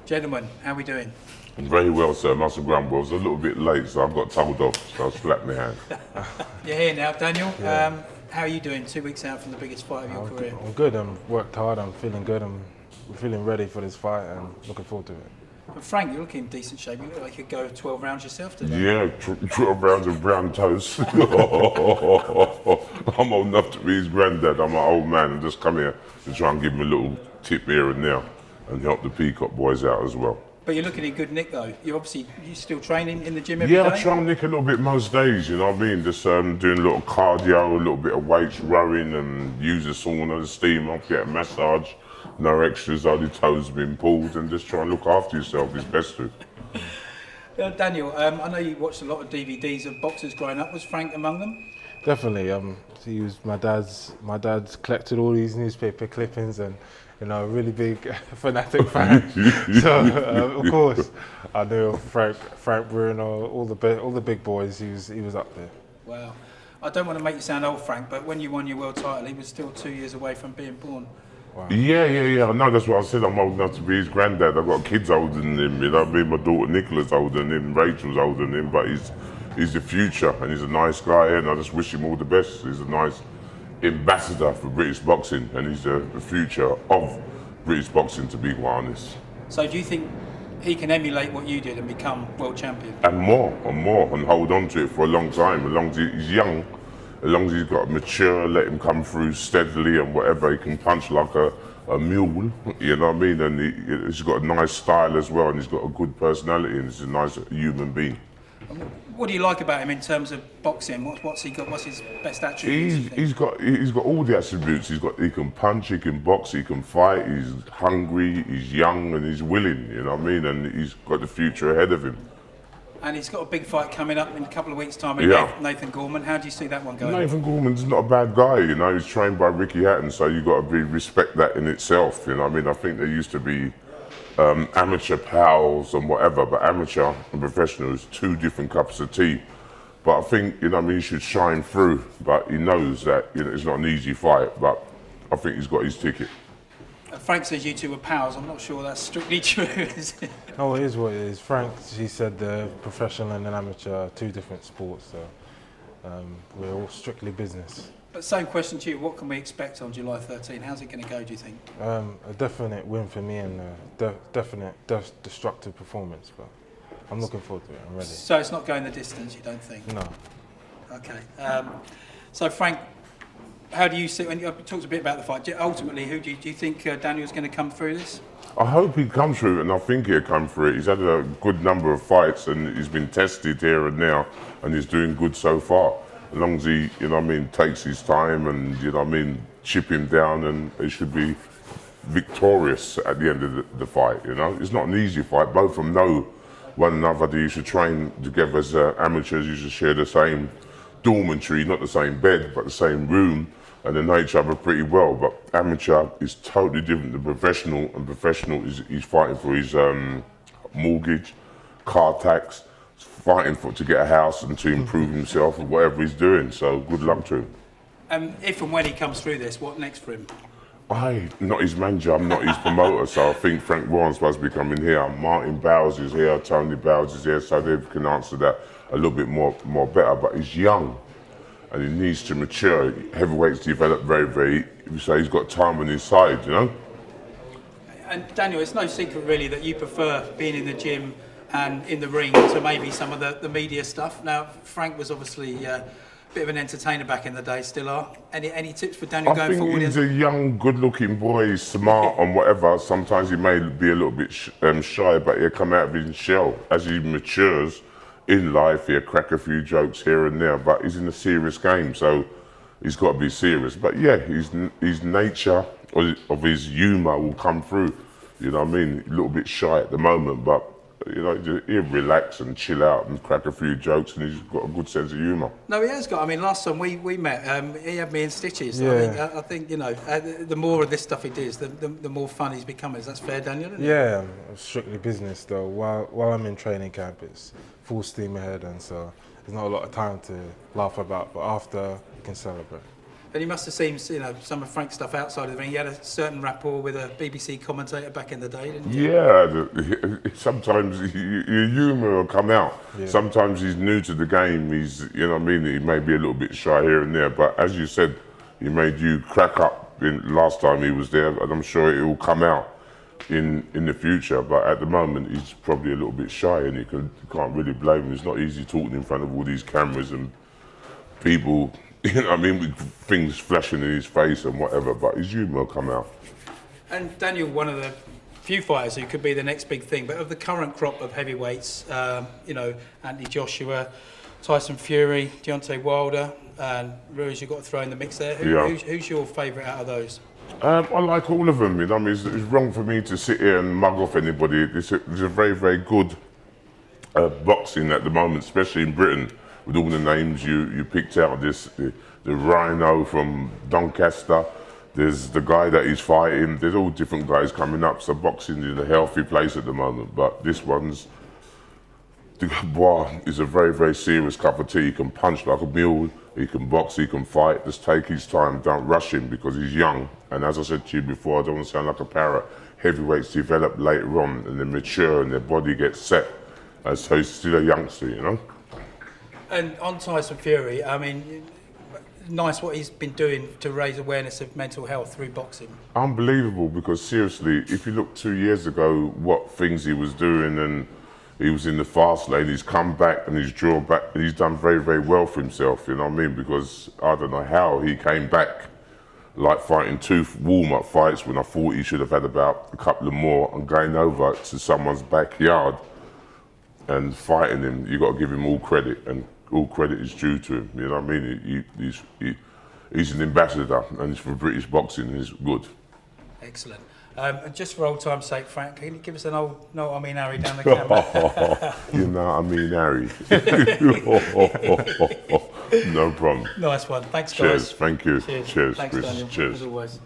Gentlemen, how are we doing? Very well, sir. Mustn't grumble. I was a little bit late, so I got told off, so I slapped my hand. You're here now, Daniel. Yeah. How are you doing 2 weeks out from the biggest fight of your career? I'm good. I'm worked hard. I'm feeling good. I'm feeling ready for this fight and looking forward to it. And Frank, you're looking in decent shape. You look like you could go 12 rounds yourself today. Yeah, 12 rounds of brown toast. I'm old enough to be his granddad. I'm an old man and just come here to try and give him a little tip here and there and help the Peacock boys out as well. But you're looking in good nick though. You still training in the gym every day? Yeah, I try and nick a little bit most days, you know what I mean? Just doing a little cardio, a little bit of weights, rowing and use the sauna, the steam up, get a massage. No extras, only toes been pulled, and just try and look after yourself is best to. Daniel, I know you watched a lot of DVDs of boxers growing up. Was Frank among them? Definitely. He was my dad's collected all these newspaper clippings and a really big fanatic fan. So of course I knew Frank Bruno, all the big boys. He was up there. Wow. I don't want to make you sound old, Frank, but when you won your world title, he was still 2 years away from being born. Wow. Yeah. No, that's what I said. I'm old enough to be his granddad. I've got kids older than him. You know what I mean? My daughter Nicola's older than him. Rachel's older than him. But he's the future, and he's a nice guy. And I just wish him all the best. He's a nice ambassador for British boxing, and he's the future of British boxing, to be quite honest. So do you think he can emulate what you did and become world champion? And more, and hold on to it for a long time. As long as he's young. As long as he's got mature, let him come through steadily and whatever, he can punch like a mule, you know what I mean? And he's got a nice style as well, and he's got a good personality, and he's a nice human being. What do you like about him in terms of boxing? What's he got? What's his best attributes? He's got all the attributes. He can punch, he can box, he can fight. He's hungry, he's young, and he's willing. You know what I mean? And he's got the future ahead of him. And he's got a big fight coming up in a couple of weeks' time with Nathan Gorman. How do you see that one going? Nathan Gorman's not a bad guy, you know. He's trained by Ricky Hatton, so you've got to respect that in itself. You know what I mean? I think there used to be amateur pals and whatever, but amateur and professional is two different cups of tea. But I think, you know what I mean, he should shine through. But he knows that, you know, it's not an easy fight, but I think he's got his ticket. Frank says you two were pals. I'm not sure that's strictly true, is it? No, it is what it is. Frank, he said the professional and an amateur are two different sports, so we're all strictly business. But same question to you, what can we expect on July 13? How's it going to go, do you think? A definite win for me and a definite destructive performance, but I'm looking forward to it. I'm ready. So it's not going the distance, you don't think? No. Okay. So Frank, how do you see, when you talked a bit about the fight, ultimately, who do you think Daniel's going to come through this? I hope he comes through it, and I think he'll come through it. He's had a good number of fights, and he's been tested here and now, and he's doing good so far. As long as he, you know what I mean, takes his time and, you know what I mean, chip him down, and he should be victorious at the end of the fight, you know. It's not an easy fight. Both of them know one another. You should train together as amateurs. You should share the same dormitory, not the same bed, but the same room, and they know each other pretty well. But amateur is totally different than professional, and professional is he's fighting for his mortgage, car tax, fighting to get a house and to improve himself or whatever he's doing. So good luck to him. If and when he comes through this, what next for him? I'm not his manager, I'm not his promoter, so I think Frank Warren's supposed to be coming here. Martin Bowles is here, Tony Bowles is here, so they can answer that a little bit more better. But he's young, and he needs to mature. Heavyweights develop very, so he's got time on his side, you know? And Daniel, it's no secret really that you prefer being in the gym and in the ring to maybe some of the media stuff. Now, Frank was obviously a bit of an entertainer back in the day, still are. Any tips for Daniel going forward? I think he's a young, good-looking boy, he's smart and whatever. Sometimes he may be a little bit shy, but he'll come out of his shell. As he matures in life, he'll crack a few jokes here and there, but he's in a serious game, so he's got to be serious. But yeah, his nature of his humour will come through. You know what I mean? A little bit shy at the moment, but you know, he'll relax and chill out and crack a few jokes, and he's got a good sense of humour. No, he has got. I mean, last time we met, he had me in stitches. Yeah. I think you know, the more of this stuff he does, the more fun he's becoming. Is that fair, Daniel? Isn't it? Yeah, strictly business though. While I'm in training camp, it's full steam ahead, and so there's not a lot of time to laugh about. But after, we can celebrate. And he must have seen, some of Frank's stuff outside of the ring. He had a certain rapport with a BBC commentator back in the day, didn't he? Yeah, sometimes your humour will come out. Yeah. Sometimes he's new to the game. He's, He may be a little bit shy here and there. But as you said, he made you crack up last time he was there, and I'm sure it will come out in the future. But at the moment, he's probably a little bit shy, and you can't really blame him. It's not easy talking in front of all these cameras and people. With things flashing in his face and whatever, but his humour will come out. And Daniel, one of the few fighters who could be the next big thing, but of the current crop of heavyweights, Anthony Joshua, Tyson Fury, Deontay Wilder, and Ruiz, you've got to throw in the mix there. Who's your favourite out of those? I like all of them. It's wrong for me to sit here and mug off anybody. There's a very, very good boxing at the moment, especially in Britain. With all the names you picked out, the Rhino from Doncaster, there's the guy that he's fighting, there's all different guys coming up, so boxing is in a healthy place at the moment, but this one's, Dubois is a very, very serious cup of tea. He can punch like a mule, he can box, he can fight, just take his time, don't rush him because he's young, and as I said to you before, I don't want to sound like a parrot, heavyweights develop later on and they mature and their body gets set, so he's still a youngster, And on Tyson Fury, nice what he's been doing to raise awareness of mental health through boxing. Unbelievable, because seriously, if you look 2 years ago, what things he was doing, and he was in the fast lane, he's come back and he's drawn back, and he's done very, very well for himself, because I don't know how he came back like fighting 2 warm-up fights when I thought he should have had about a couple of more, and going over to someone's backyard and fighting him. You got to give him all credit, and all credit is due to him. He's an ambassador, and it's for British boxing, and it's good. Excellent. And just for old time's sake, Frank, can you give us an old "No, I mean Harry" down the camera? Harry. No problem. Nice one. Thanks, guys. Cheers. Thank you. Cheers. Cheers. Thanks, Chris. Daniel. Cheers. As always.